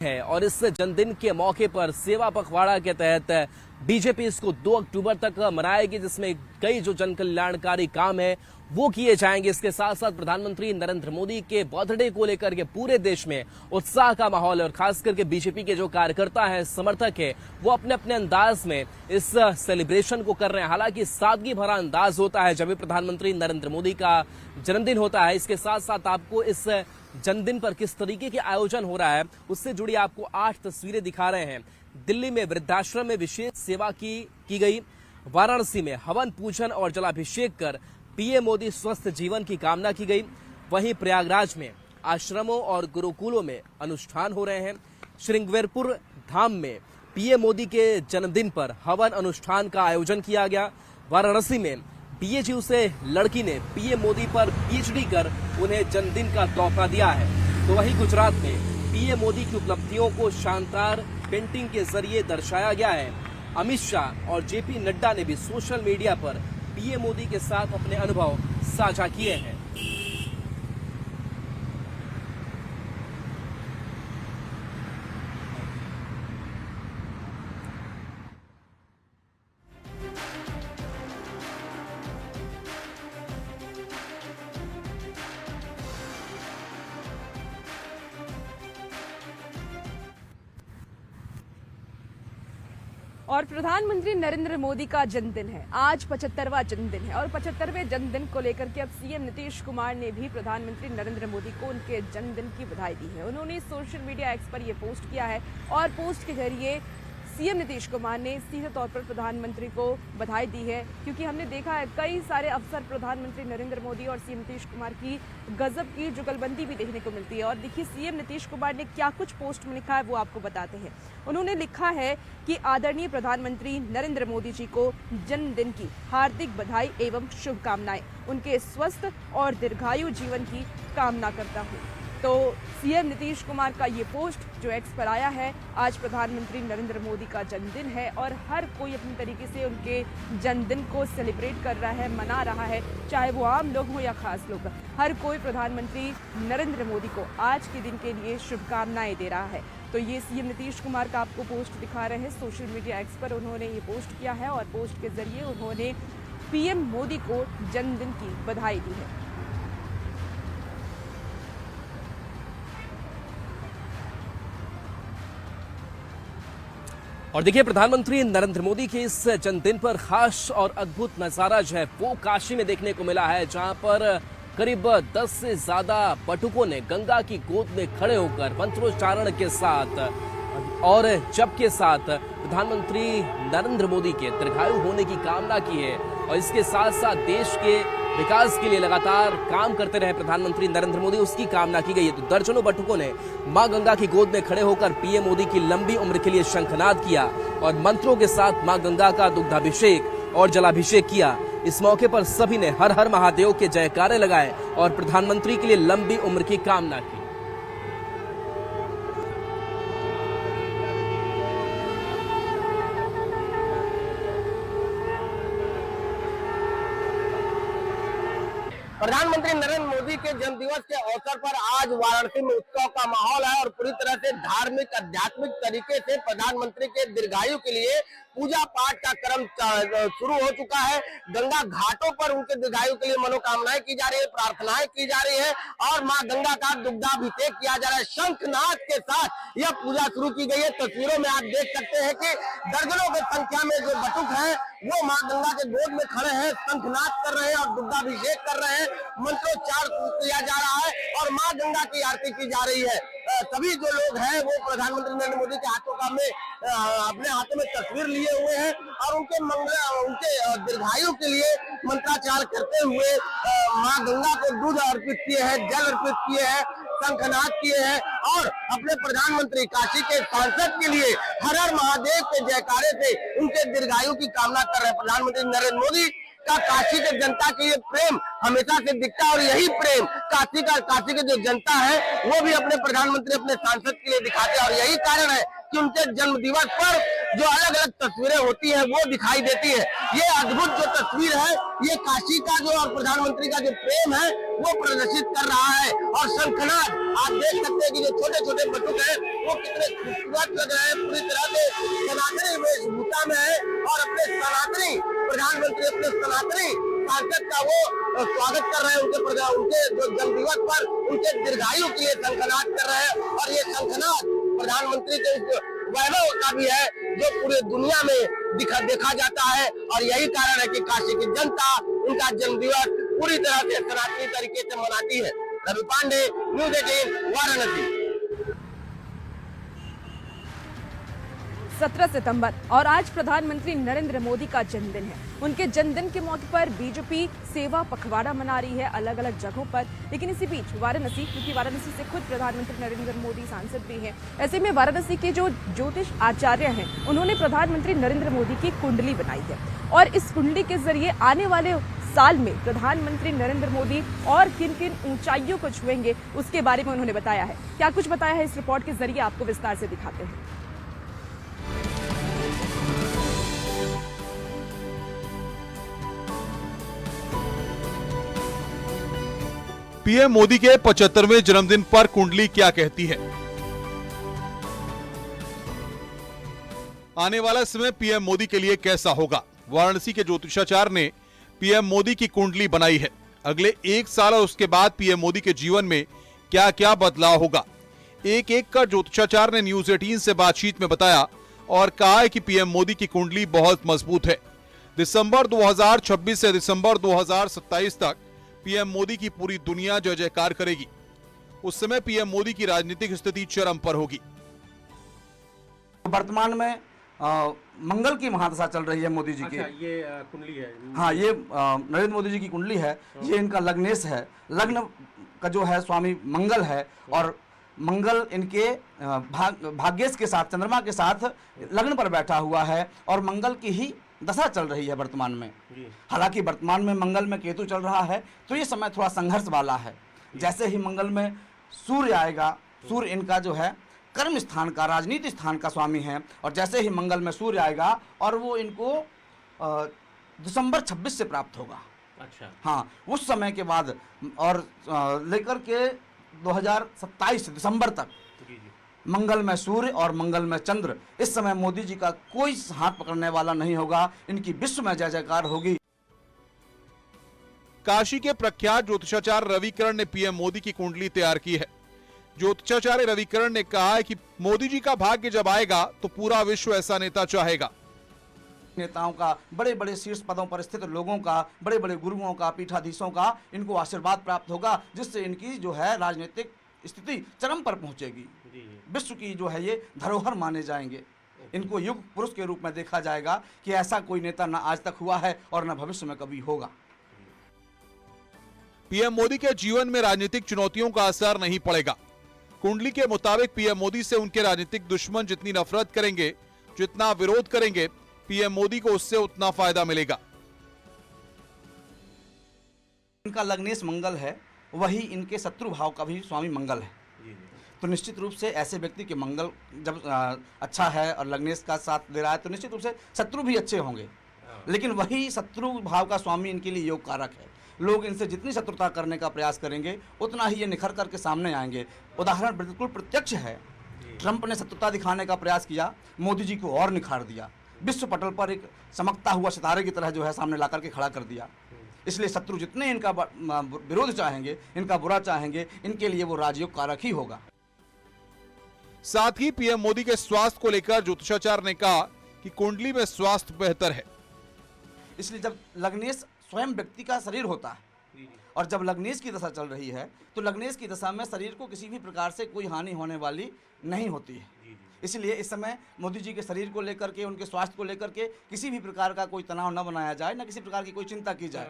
है और इस जन्मदिन के मौके पर सेवा पखवाड़ा के तहत बीजेपी इसको 2 अक्टूबर तक मनाएगी, जिसमें कई जो जन कल्याणकारी काम है वो किए जाएंगे। इसके साथ साथ प्रधानमंत्री नरेंद्र मोदी के बर्थडे को लेकर के पूरे देश में उत्साह का माहौल है और खास करके बीजेपी के जो कार्यकर्ता हैं, समर्थक है, वो अपने अपने अंदाज में इस सेलिब्रेशन को कर रहे हैं। हालांकि सादगी भरा अंदाज होता है जब भी प्रधानमंत्री नरेंद्र मोदी का जन्मदिन होता है। इसके साथ साथ आपको इस जन्मदिन पर किस तरीके के आयोजन हो रहा है उससे जुड़ी आपको 8 तस्वीरें दिखा रहे हैं। दिल्ली में वृद्धाश्रम में विशेष सेवा की गई। वाराणसी में हवन पूजन और जलाभिषेक कर पीएम मोदी स्वस्थ जीवन की कामना की गई। वहीं प्रयागराज में आश्रमों और गुरुकुलों में अनुष्ठान हो रहे हैं। श्रृंगेरपुर धाम में पीएम मोदी के जन्मदिन पर हवन अनुष्ठान का आयोजन किया गया। वाराणसी में बीएचयू से लड़की ने पीएम मोदी पर पीएचडी कर उन्हें जन्मदिन का तोहफा दिया है। तो वहीं गुजरात में पीएम मोदी की उपलब्धियों को शानदार पेंटिंग के जरिए दर्शाया गया है। अमित शाह और जेपी नड्डा ने भी सोशल मीडिया पर पीएम मोदी के साथ अपने अनुभव साझा किए हैं। और प्रधानमंत्री नरेंद्र मोदी का जन्मदिन है आज, 75वां जन्मदिन है और 75वें जन्मदिन को लेकर के अब सीएम नीतीश कुमार ने भी प्रधानमंत्री नरेंद्र मोदी को उनके जन्मदिन की बधाई दी है। उन्होंने सोशल मीडिया एक्स पर यह पोस्ट किया है और पोस्ट के जरिए सीएम नीतीश कुमार ने सीधे तौर पर प्रधानमंत्री को बधाई दी है, क्योंकि हमने देखा है कई सारे अवसर प्रधानमंत्री नरेंद्र मोदी और सीएम नीतीश कुमार की गजब की जुगलबंदी भी देखने को मिलती है। और देखिए सीएम नीतीश कुमार ने क्या कुछ पोस्ट में लिखा है वो आपको बताते हैं। उन्होंने लिखा है कि आदरणीय प्रधानमंत्री नरेंद्र मोदी जी को जन्मदिन की हार्दिक बधाई एवं शुभकामनाएं। उनके स्वस्थ और दीर्घायु जीवन की कामना करता हूँ। तो सीएम नीतीश कुमार का ये पोस्ट जो एक्स पर आया है, आज प्रधानमंत्री नरेंद्र मोदी का जन्मदिन है और हर कोई अपनी तरीके से उनके जन्मदिन को सेलिब्रेट कर रहा है, मना रहा है, चाहे वो आम लोग हों या खास लोग। हर कोई प्रधानमंत्री नरेंद्र मोदी को आज के दिन के लिए शुभकामनाएं दे रहा है। तो ये सीएम नीतीश कुमार का आपको पोस्ट दिखा रहे हैं सोशल मीडिया एक्स पर। उन्होंने ये पोस्ट किया है और पोस्ट के जरिए उन्होंने पीएम मोदी को जन्मदिन की बधाई दी है। और देखिए प्रधानमंत्री नरेंद्र मोदी के इस जन्मदिन पर खास और अद्भुत नजारा जो है वो काशी में देखने को मिला है, जहां पर करीब 10 से ज्यादा बटुकों ने गंगा की गोद में खड़े होकर मंत्रोच्चारण के साथ और जप के साथ प्रधानमंत्री नरेंद्र मोदी के दीर्घायु होने की कामना की है। और इसके साथ साथ देश के विकास के लिए लगातार काम करते रहे प्रधानमंत्री नरेंद्र मोदी, उसकी कामना की गई है। तो दर्जनों बटुकों ने मां गंगा की गोद में खड़े होकर पीएम मोदी की लंबी उम्र के लिए शंखनाद किया और मंत्रों के साथ मां गंगा का दुग्धाभिषेक और जलाभिषेक किया। इस मौके पर सभी ने हर हर महादेव के जयकारे लगाए और प्रधानमंत्री के लिए लंबी उम्र की कामना की। प्रधानमंत्री नरेंद्र मोदी के जन्म दिवस के अवसर पर आज वाराणसी में उत्सव का माहौल है और पूरी तरह से धार्मिक आध्यात्मिक तरीके से प्रधानमंत्री के दीर्घायु के लिए पूजा पाठ का क्रम शुरू हो चुका है। गंगा घाटों पर उनके दीर्घायु के लिए मनोकामनाएं की जा रही है, प्रार्थनाएं की जा रही है और मां गंगा का दुग्धाभिषेक किया जा रहा है। शंखनाद के साथ यह पूजा शुरू की गई है। तस्वीरों में आप देख सकते हैं कि दर्जनों की संख्या में जो बटुक हैं वो मां गंगा के गोद में खड़े हैं, शंखनाद कर रहे हैं और दुग्धाभिषेक कर रहे हैं, मंत्रोच्चार किया जा रहा है और मां गंगा की आरती की जा रही है। सभी जो लोग हैं वो प्रधानमंत्री नरेंद्र मोदी के हाथों का में अपने हाथों में तस्वीर लिए हुए हैं और उनके दीर्घायु के लिए मंत्राचार करते हुए मां गंगा को दूध अर्पित किए हैं, जल अर्पित किए हैं, शंखनाद किए हैं और अपने प्रधानमंत्री काशी के सांसद के लिए हर हर महादेव के जयकारे से उनके दीर्घायु की कामना कर रहे हैं। प्रधानमंत्री नरेंद्र मोदी का काशी के जनता के लिए प्रेम हमेशा से दिखता है और यही प्रेम काशी की जो जनता है वो भी अपने प्रधानमंत्री अपने सांसद के लिए दिखाते हैं और यही कारण है कि उनके जन्म दिवस पर जो अलग अलग तस्वीरें होती है वो दिखाई देती है। ये अद्भुत जो तस्वीर है ये काशी का जो और प्रधानमंत्री का जो प्रेम है वो प्रदर्शित कर रहा है। और शंखनाद आप देख सकते हैं कि जो छोटे छोटे बटुक है वो कितने खूबसूरत लग रहे हैं, पूरी तरह से सनातनी वेशभूषा में है और अपने सनातनी प्रधानमंत्री अपने सनातनी सांसद का वो स्वागत कर रहे हैं। उनके जो जन्मदिवस पर उनके दीर्घायु के लिए शंखनाद कर रहे हैं। और ये शंखनाद प्रधानमंत्री के उस वैभव का भी है जो पूरी दुनिया में देखा जाता है। और यही कारण है कि काशी की जनता उनका जन्मदिवस पूरी तरह से सनातनी तरीके से मनाती है। रवि पांडे, न्यूज़ 18 वाराणसी। 17 सितंबर और आज प्रधानमंत्री नरेंद्र मोदी का जन्मदिन है। उनके जन्मदिन के मौके पर बीजेपी सेवा पखवाड़ा मना रही है अलग अलग जगहों पर। लेकिन इसी बीच वाराणसी, क्योंकि वाराणसी से खुद प्रधानमंत्री नरेंद्र मोदी सांसद भी हैं, ऐसे में वाराणसी के जो ज्योतिष आचार्य हैं उन्होंने प्रधानमंत्री नरेंद्र मोदी की कुंडली बनाई है। और इस कुंडली के जरिए आने वाले साल में प्रधानमंत्री नरेंद्र मोदी और किन किन ऊंचाइयों को छुएंगे उसके बारे में उन्होंने बताया है। क्या कुछ बताया है इस रिपोर्ट के जरिए आपको विस्तार से दिखाते हैं। पीएम मोदी के 75वें जन्मदिन पर कुंडली क्या कहती है? आने वाला समय पीएम मोदी के लिए कैसा होगा? वाराणसी के ज्योतिषाचार्य ने पीएम मोदी की कुंडली बनाई है। अगले 1 साल और उसके बाद पीएम मोदी के जीवन में क्या क्या बदलाव होगा, एक एक कर ज्योतिषाचार्य ने न्यूज़ 18 से बातचीत में बताया और कहा है कि पीएम मोदी की कुंडली बहुत मजबूत है। दिसंबर 2026 से दिसंबर 2027 तक पीएम मोदी की पूरी दुनिया जय जयकार करेगी। उस समय पीएम मोदी की राजनीतिक स्थिति चरम पर होगी। वर्तमान में मंगल की महादशा चल रही है मोदी जी की। ये कुंडली है। हाँ, ये नरेंद्र मोदी जी की कुंडली है। ये इनका लग्नेश है। लग्न का जो है स्वामी मंगल है और मंगल इनके भाग्येश के साथ, चंद्रमा के साथ लग्न पर बैठा हुआ है और मंगल की ही दशा चल रही है वर्तमान में। हालांकि वर्तमान में मंगल में केतु चल रहा है तो ये समय थोड़ा संघर्ष वाला है। जैसे ही मंगल में सूर्य आएगा, सूर्य इनका जो है कर्म स्थान का, राजनीति स्थान का स्वामी है, और जैसे ही मंगल में सूर्य आएगा और वो इनको दिसंबर 26 से प्राप्त होगा। अच्छा। हाँ, उस समय के बाद और लेकर के 2027 दिसंबर तक मंगल में सूर्य और मंगल में चंद्र। इस समय मोदी जी का कोई हाथ पकड़ने वाला नहीं होगा। इनकी विश्व में जय जयकार होगी। काशी के प्रख्यात ज्योतिषाचार्य रविकरण ने पीएम मोदी की कुंडली तैयार की है। ज्योतिषाचार्य रविकरण ने कहा है कि मोदी जी का भाग्य जब आएगा तो पूरा विश्व ऐसा नेता चाहेगा। नेताओं का, बड़े बड़े शीर्ष पदों पर स्थित लोगों का, बड़े बड़े गुरुओं का, पीठाधीशों का इनको आशीर्वाद प्राप्त होगा, जिससे इनकी जो है राजनीतिक स्थिति चरम पर पहुंचेगी। विश्व की जो है ये धरोहर माने जाएंगे। इनको युग पुरुष के रूप में देखा जाएगा कि ऐसा कोई नेता न आज तक हुआ है और न भविष्य में कभी होगा। पीएम मोदी के जीवन में राजनीतिक चुनौतियों का असर नहीं पड़ेगा। कुंडली के मुताबिक पीएम मोदी से उनके राजनीतिक दुश्मन जितनी नफरत करेंगे, जितना विरोध करेंगे, पीएम मोदी को उससे उतना फायदा मिलेगा। इनका लग्नेश मंगल है, वही इनके शत्रु भाव का भी स्वामी मंगल है। तो निश्चित रूप से ऐसे व्यक्ति के मंगल जब अच्छा है और लग्नेश का साथ दे रहा है तो निश्चित रूप से शत्रु भी अच्छे होंगे। लेकिन वही शत्रु भाव का स्वामी इनके लिए योग कारक है। लोग इनसे जितनी शत्रुता करने का प्रयास करेंगे उतना ही ये निखर करके सामने आएंगे। उदाहरण बिल्कुल प्रत्यक्ष है। ट्रंप ने शत्रुता दिखाने का प्रयास किया, मोदी जी को और निखार दिया, विश्व पटल पर एक चमकता हुआ सितारे की तरह जो है सामने ला करके खड़ा कर दिया। इसलिए शत्रु जितने इनका विरोध चाहेंगे, इनका बुरा चाहेंगे, इनके लिए वो राजयोग कारक ही होगा। साथ ही पीएम मोदी के स्वास्थ्य को लेकर ज्योतिषाचार्य ने कहा कि कुंडली में स्वास्थ्य बेहतर है। इसलिए जब लग्नेश स्वयं व्यक्ति का शरीर होता है और जब लग्नेश की दशा चल रही है तो लग्नेश की दशा में शरीर को किसी भी प्रकार से कोई हानि होने वाली नहीं होती है। इसलिए इस समय मोदी जी के शरीर को लेकर के, उनके स्वास्थ्य को लेकर के किसी भी प्रकार का कोई तनाव न बनाया जाए, न किसी प्रकार की कोई चिंता की जाए।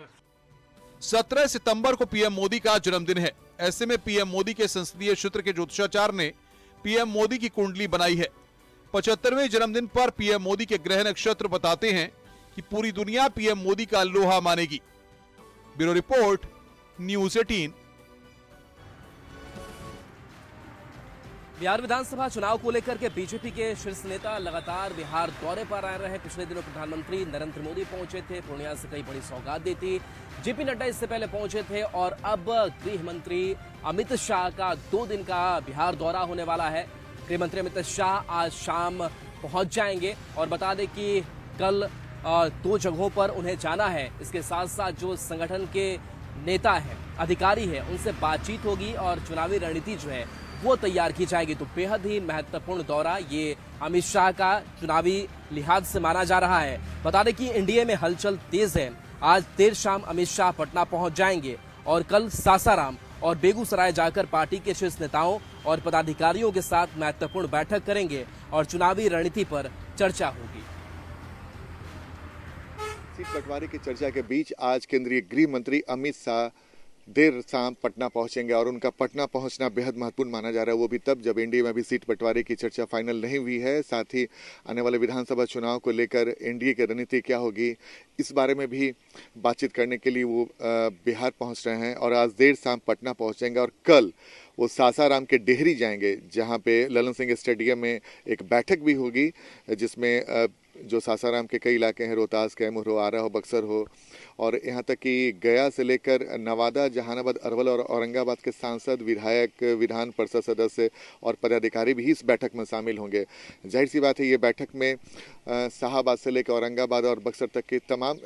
17 सितंबर को पीएम मोदी का जन्मदिन है। ऐसे में पीएम मोदी के संसदीय क्षेत्र के ज्योतिषाचार्य ने पीएम मोदी की कुंडली बनाई है। 75वें जन्मदिन पर पीएम मोदी के ग्रह नक्षत्र बताते हैं कि पूरी दुनिया पीएम मोदी का लोहा मानेगी। Bureau report, news 18। बिहार विधानसभा चुनाव को लेकर के बीजेपी के शीर्ष नेता लगातार बिहार दौरे पर आ रहे हैं। पिछले दिनों प्रधानमंत्री नरेंद्र मोदी पहुंचे थे, पूर्णिया से कई बड़ी सौगात दी थी। जेपी नड्डा इससे पहले पहुंचे थे और अब गृह मंत्री अमित शाह का 2 दिन का बिहार दौरा होने वाला है। गृह मंत्री अमित शाह आज शाम पहुंच जाएंगे और बता दें कि कल 2 जगहों पर उन्हें जाना है। इसके साथ साथ जो संगठन के नेता हैं, अधिकारी हैं, उनसे बातचीत होगी और चुनावी रणनीति जो है वो तैयार की जाएगी। तो बेहद ही महत्वपूर्ण दौरा ये अमित शाह का चुनावी लिहाज से माना जा रहा है। बता दें कि एनडीए में हलचल तेज है। आज देर शाम अमित शाह पटना पहुंच जाएंगे और कल सासाराम और बेगूसराय जाकर पार्टी के शीर्ष नेताओं और पदाधिकारियों के साथ महत्वपूर्ण बैठक करेंगे और चुनावी रणनीति पर चर्चा होगी। सीट बंटवारे की चर्चा के बीच आज केंद्रीय गृह मंत्री अमित शाह देर शाम पटना पहुंचेंगे और उनका पटना पहुंचना बेहद महत्वपूर्ण माना जा रहा है। वो भी तब जब एनडीए में भी सीट बंटवारे की चर्चा फाइनल नहीं हुई है। साथ ही आने वाले विधानसभा चुनाव को लेकर एनडीए की रणनीति क्या होगी, इस बारे में भी बातचीत करने के लिए वो बिहार पहुंच रहे हैं और आज देर शाम पटना पहुंचेंगे और कल वो सासाराम के डेहरी जाएंगे, जहां पे ललन सिंह स्टेडियम में एक बैठक भी होगी, जिसमें जो सासाराम के कई इलाके हैं, रोहतास, कैमूर हो, आरा हो, बक्सर हो और यहाँ तक कि गया से लेकर नवादा, जहानाबाद, अरवल और औरंगाबाद के सांसद, विधायक, विधान परिषद सदस्य और पदाधिकारी भी इस बैठक में शामिल होंगे। जाहिर सी बात है, ये बैठक में शाहाबाद से लेकर औरंगाबाद और बक्सर तक की तमाम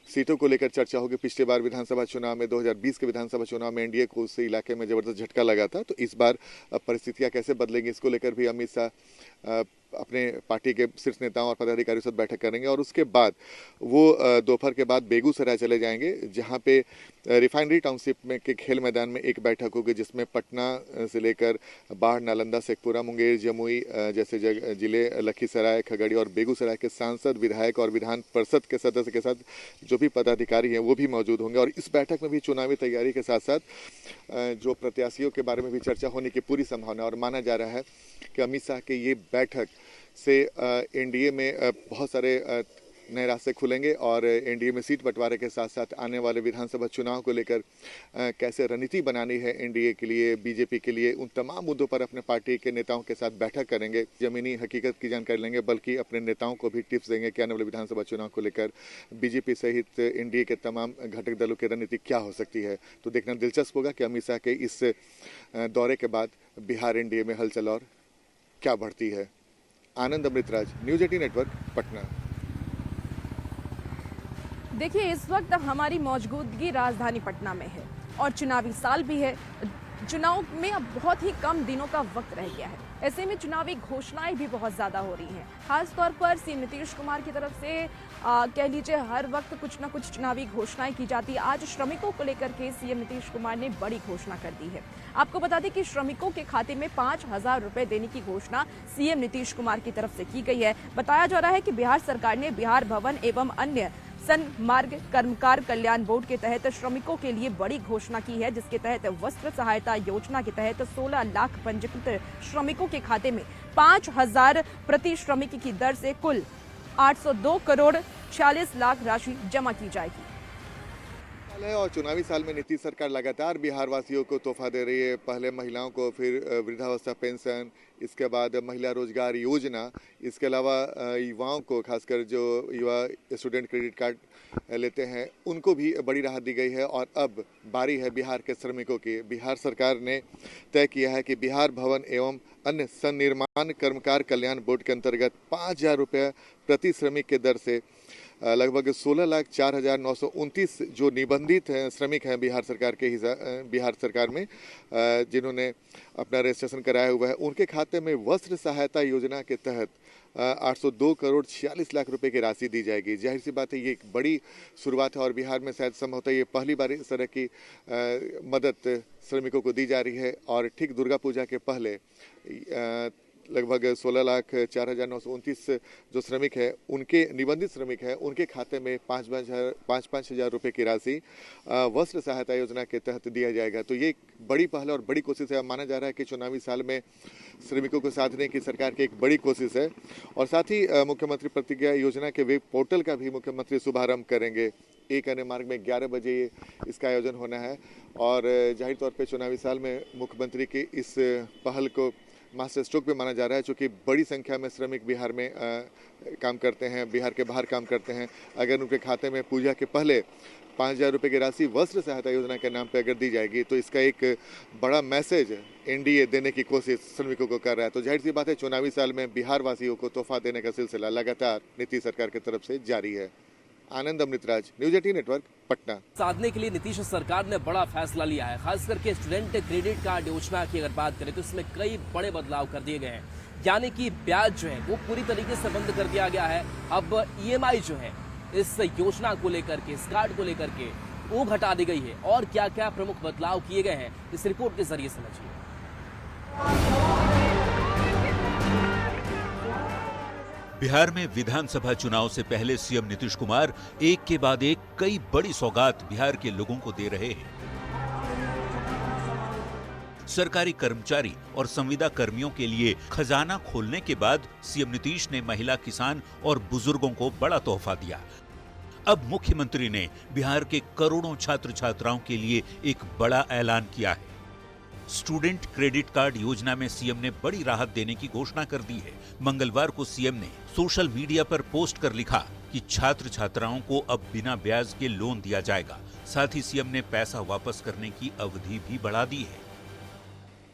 सीटों को लेकर चर्चा होगी। पिछली बार विधानसभा चुनाव में 2020 के विधानसभा चुनाव में एनडीए को उस इलाके में जबरदस्त झटका लगा था, तो इस बार परिस्थितियां कैसे बदलेंगी, इसको लेकर भी अमित शाह अपने पार्टी के शीर्ष नेताओं और पदाधिकारियों से बैठक करेंगे और उसके बाद वो दोपहर के बाद बेगूसराय चले जाएंगे, जहां पे रिफाइनरी टाउनशिप में के खेल मैदान में एक बैठक होगी, जिसमें पटना से लेकर बाढ़, नालंदा, शेखपुरा, मुंगेर, जमुई जैसे जिले, लखीसराय, खगड़िया और बेगूसराय के सांसद, विधायक और विधान परिषद के सदस्य के साथ जो भी पदाधिकारी हैं वो भी मौजूद होंगे। और इस बैठक में भी चुनावी तैयारी के साथ साथ जो प्रत्याशियों के बारे में भी चर्चा होने की पूरी संभावना और माना जा रहा है कि अमित शाह की ये बैठक से एनडीए में बहुत सारे नए रास्ते खुलेंगे और एनडीए में सीट बंटवारे के साथ साथ आने वाले विधानसभा चुनाव को लेकर कैसे रणनीति बनानी है एनडीए के लिए, बीजेपी के लिए, उन तमाम मुद्दों पर अपने पार्टी के नेताओं के साथ बैठक करेंगे। जमीनी हकीकत की जानकारी लेंगे, बल्कि अपने नेताओं को भी टिप्स देंगे कि आने वाले विधानसभा चुनाव को लेकर बीजेपी सहित एनडीए के तमाम घटक दलों की रणनीति क्या हो सकती है। तो देखना दिलचस्प होगा कि अमित शाह के इस दौरे के बाद बिहार एनडीए में हलचल और क्या बढ़ती है। आनंद अमृतराज, न्यूज 18 नेटवर्क, पटना। देखिए, इस वक्त हमारी मौजूदगी राजधानी पटना में है और चुनावी साल भी है। चुनाव में अब बहुत ही कम दिनों का वक्त रह गया है। ऐसे में चुनावी घोषणाएं भी बहुत ज्यादा हो रही हैं। खासतौर पर सीएम नीतीश कुमार की तरफ से कह लीजिए हर वक्त कुछ ना कुछ चुनावी घोषणाएं की जाती है। आज श्रमिकों को लेकर के सीएम नीतीश कुमार ने बड़ी घोषणा कर दी है। आपको बता दें कि श्रमिकों के खाते में 5,000 रुपए देने की घोषणा सीएम नीतीश कुमार की तरफ से की गई है। बताया जा रहा है कि बिहार सरकार ने बिहार भवन एवं अन्य सनमार्ग कर्मकार कल्याण बोर्ड के तहत श्रमिकों के लिए बड़ी घोषणा की है, जिसके तहत वस्त्र सहायता योजना के तहत 16 लाख पंजीकृत श्रमिकों के खाते में 5,000 प्रति श्रमिक की दर से कुल 802 करोड़ 46 लाख राशि जमा की जाएगी। और चुनावी साल में नीतीश सरकार लगातार बिहार वासियों को तोहफा दे रही है। पहले महिलाओं को, फिर वृद्धावस्था पेंशन, इसके बाद महिला रोजगार योजना, इसके अलावा युवाओं को, खासकर जो युवा स्टूडेंट क्रेडिट कार्ड लेते हैं, उनको भी बड़ी राहत दी गई है। और अब बारी है बिहार के श्रमिकों की। बिहार सरकार ने तय किया है कि बिहार भवन एवं अन्य सन्निर्माण कर्मकार कल्याण बोर्ड के अंतर्गत 5,000 रुपये प्रति श्रमिक के दर से लगभग 16,04,929 जो निबंधित हैं श्रमिक हैं बिहार सरकार में, जिन्होंने अपना रजिस्ट्रेशन कराया हुआ है, उनके खाते में वस्त्र सहायता योजना के तहत 802 करोड़ 46 लाख रुपए की राशि दी जाएगी। जाहिर सी बात है, ये एक बड़ी शुरुआत है और बिहार में शायद संभवतः ये पहली बार इस तरह की मदद श्रमिकों को दी जा रही है। और ठीक दुर्गा पूजा के पहले लगभग 16,04,929 जो श्रमिक है, उनके निबंधित श्रमिक है, उनके खाते में 5,000 हजार रुपये की राशि वस्त्र सहायता योजना के तहत दिया जाएगा। तो ये एक बड़ी पहल और बड़ी कोशिश है। माना जा रहा है कि चुनावी साल में श्रमिकों को साथ देने की सरकार की एक बड़ी कोशिश है। और साथ ही मुख्यमंत्री प्रतिज्ञा योजना के वेब पोर्टल का भी मुख्यमंत्री शुभारंभ करेंगे। 1 अन्य मार्ग में 11 बजे इसका आयोजन होना है और जाहिर तौर पे चुनावी साल में मुख्यमंत्री की इस पहल को मास्टर स्ट्रोक भी माना जा रहा है, चूँकि बड़ी संख्या में श्रमिक बिहार में काम करते हैं, बिहार के बाहर काम करते हैं। अगर उनके खाते में पूजा के पहले 5,000 रुपये की राशि वस्त्र सहायता योजना के नाम पर अगर दी जाएगी तो इसका एक बड़ा मैसेज एनडीए देने की कोशिश श्रमिकों को कर रहा है। तो जाहिर सी बात है, चुनावी साल में बिहार वासियों को तोहफा देने का सिलसिला लगातार नीतीश सरकार की तरफ से जारी है। आनंद अमृतराज, न्यूज 18 नेटवर्क, पटना। साधने के लिए नीतीश सरकार ने बड़ा फैसला लिया है। खास करके स्टूडेंट क्रेडिट कार्ड योजना की अगर बात करें तो इसमें कई बड़े बदलाव कर दिए गए हैं। यानी कि ब्याज जो है वो पूरी तरीके से बंद कर दिया गया है। अब ईएमआई जो है इस योजना को लेकर के, इस कार्ड को लेकर के वो घटा दी गई है। और क्या क्या प्रमुख बदलाव किए गए हैं इस रिपोर्ट के जरिए समझिए। बिहार में विधानसभा चुनाव से पहले सीएम नीतीश कुमार एक के बाद एक कई बड़ी सौगात बिहार के लोगों को दे रहे हैं। सरकारी कर्मचारी और संविदा कर्मियों के लिए खजाना खोलने के बाद सीएम नीतीश ने महिला, किसान और बुजुर्गों को बड़ा तोहफा दिया। अब मुख्यमंत्री ने बिहार के करोड़ों छात्र छात्राओं के लिए एक बड़ा ऐलान किया है। स्टूडेंट क्रेडिट कार्ड योजना में सीएम ने बड़ी राहत देने की घोषणा कर दी है। मंगलवार को सीएम ने सोशल मीडिया पर पोस्ट कर लिखा कि छात्र छात्राओं को अब बिना ब्याज के लोन दिया जाएगा। साथ ही सीएम ने पैसा वापस करने की अवधि भी बढ़ा दी है।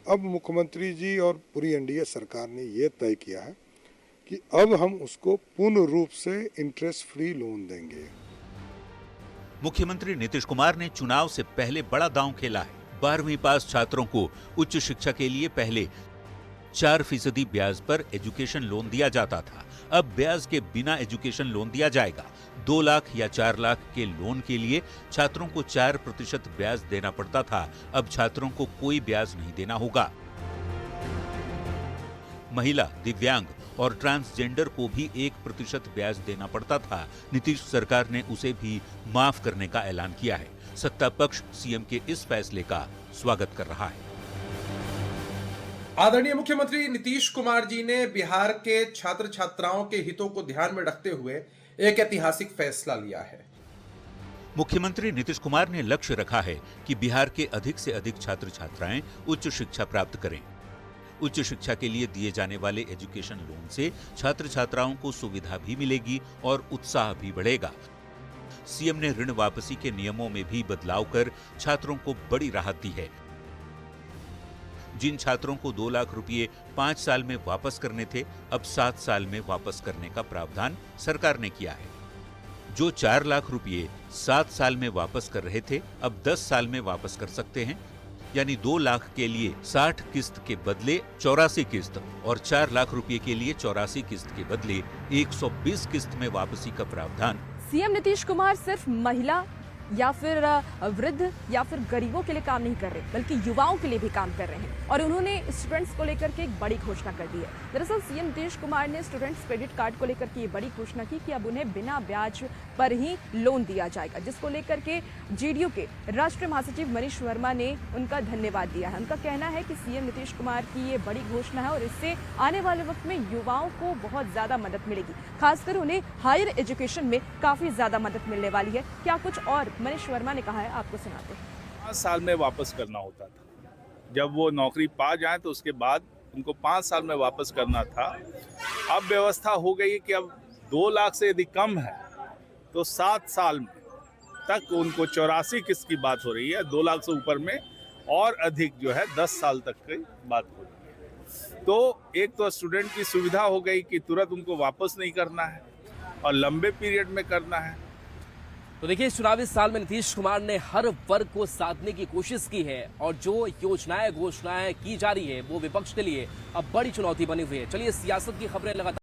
अब मुख्यमंत्री जी और पूरी एनडीए सरकार ने ये तय किया है कि अब हम उसको पूर्ण रूप से इंटरेस्ट फ्री लोन देंगे। मुख्यमंत्री नीतीश कुमार ने चुनाव से पहले बड़ा दांव खेला है। 12वीं पास छात्रों को उच्च शिक्षा के लिए पहले 4% ब्याज पर एजुकेशन लोन दिया जाता था। अब ब्याज के बिना एजुकेशन लोन दिया जाएगा। 2 लाख या 4 लाख के लोन के लिए छात्रों को 4% ब्याज देना पड़ता था। अब छात्रों को कोई ब्याज नहीं देना होगा। महिला, दिव्यांग और ट्रांसजेंडर को भी 1% ब्याज देना पड़ता था। नीतीश सरकार ने उसे भी माफ करने का ऐलान किया है। सत्ता पक्ष सीएम के इस फैसले का स्वागत कर रहा है। आदरणीय मुख्यमंत्री नीतीश कुमार जी ने बिहार के छात्र छात्राओं के हितों को ध्यान में रखते हुए एक ऐतिहासिक फैसला लिया है। मुख्यमंत्री नीतीश कुमार ने लक्ष्य रखा है कि बिहार के अधिक से अधिक छात्र छात्राएं उच्च शिक्षा प्राप्त करें। उच्च शिक्षा के लिए दिए जाने वाले एजुकेशन लोन से छात्र छात्राओं को सुविधा भी मिलेगी और उत्साह भी बढ़ेगा। सीएम ने ऋण वापसी के नियमों में भी बदलाव कर छात्रों को बड़ी राहत दी है। जिन छात्रों को 2 लाख रुपए 5 साल में वापस करने थे, अब 7 साल में वापस करने का प्रावधान सरकार ने किया है। जो 4 लाख रुपए 7 साल में वापस कर रहे थे, अब 10 साल में वापस कर सकते हैं। यानी 2 लाख के लिए 60 किस्त के बदले 84 किस्त और 4 लाख रुपए के लिए 84 किस्त के बदले 120 किस्त में वापसी का प्रावधान। सीएम नीतीश कुमार सिर्फ महिला या फिर वृद्ध या फिर गरीबों के लिए काम नहीं कर रहे, बल्कि युवाओं के लिए भी काम कर रहे हैं। और उन्होंने स्टूडेंट्स को लेकर के एक बड़ी घोषणा कर दी है। दरअसल सीएम नीतीश कुमार ने स्टूडेंट्स क्रेडिट कार्ड को लेकर के ये बड़ी घोषणा की कि अब उन्हें बिना ब्याज पर ही लोन दिया जाएगा, जिसको लेकर के जीडीयू के राष्ट्रीय महासचिव मनीष वर्मा ने उनका धन्यवाद दिया है। उनका कहना है कि सीएम नीतीश कुमार की ये बड़ी घोषणा है और इससे आने वाले वक्त में युवाओं को बहुत ज्यादा मदद मिलेगी। खासकर उन्हें हायर एजुकेशन में काफी ज्यादा मदद मिलने वाली है। क्या कुछ और मनीष वर्मा ने कहा है, आपको सुनाते हैं। 5 साल में वापस करना होता था। जब वो नौकरी पा जाए तो उसके बाद उनको 5 साल में वापस करना था। अब व्यवस्था हो गई है कि अब 2 लाख से यदि कम है तो 7 साल में तक उनको 84 किस्त की बात हो रही है। 2 लाख से ऊपर में और अधिक जो है 10 साल तक की बात हो रही है। तो एक तो स्टूडेंट की सुविधा हो गई कि तुरंत उनको वापस नहीं करना है और लंबे पीरियड में करना है। तो देखिए, इस चुनावी साल में नीतीश कुमार ने हर वर्ग को साधने की कोशिश की है और जो योजनाएं घोषणाएं की जा रही है वो विपक्ष के लिए अब बड़ी चुनौती बनी हुई है। चलिए, सियासत की खबरें लगातार